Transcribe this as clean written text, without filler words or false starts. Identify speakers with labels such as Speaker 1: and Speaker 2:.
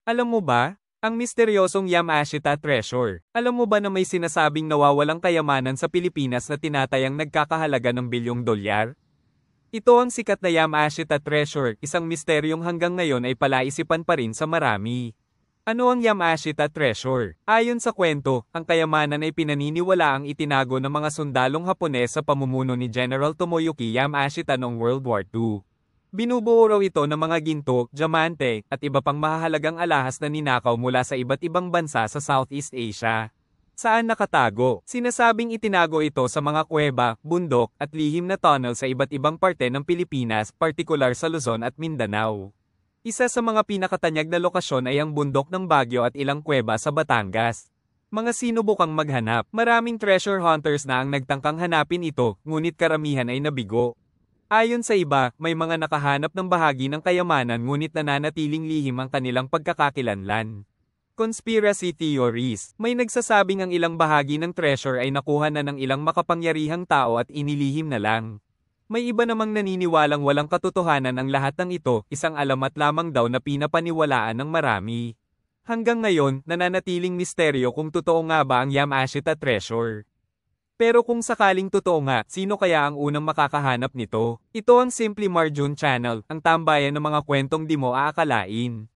Speaker 1: Alam mo ba? Ang misteryosong Yamashita Treasure. Alam mo ba na may sinasabing nawawalang kayamanan sa Pilipinas na tinatayang nagkakahalaga ng bilyong dolyar? Ito ang sikat na Yamashita Treasure, isang misteryong hanggang ngayon ay palaisipan pa rin sa marami. Ano ang Yamashita Treasure? Ayon sa kwento, ang kayamanan ay pinaniniwalaang itinago ng mga sundalong Hapones sa pamumuno ni General Tomoyuki Yamashita noong World War II. Binubuo raw ito ng mga ginto, diamante, at iba pang mahahalagang alahas na ninakaw mula sa iba't ibang bansa sa Southeast Asia. Saan nakatago? Sinasabing itinago ito sa mga kuweba, bundok, at lihim na tunnel sa iba't ibang parte ng Pilipinas, partikular sa Luzon at Mindanao. Isa sa mga pinakatanyag na lokasyon ay ang bundok ng Baguio at ilang kuweba sa Batangas. Mga sinubukang maghanap, maraming treasure hunters na ang nagtangkang hanapin ito, ngunit karamihan ay nabigo. Ayon sa iba, may mga nakahanap ng bahagi ng kayamanan ngunit nananatiling lihim ang kanilang pagkakakilanlan. Conspiracy theories. May nagsasabing ang ilang bahagi ng treasure ay nakuha na ng ilang makapangyarihang tao at inilihim na lang. May iba namang naniniwalang walang katotohanan ang lahat ng ito, isang alamat lamang daw na pinapaniwalaan ng marami. Hanggang ngayon, nananatiling misteryo kung totoo nga ba ang Yamashita Treasure. Pero kung sakaling totoo nga, sino kaya ang unang makakahanap nito? Ito ang Simply Marjun Channel, ang tambayan ng mga kwentong di mo aakalain.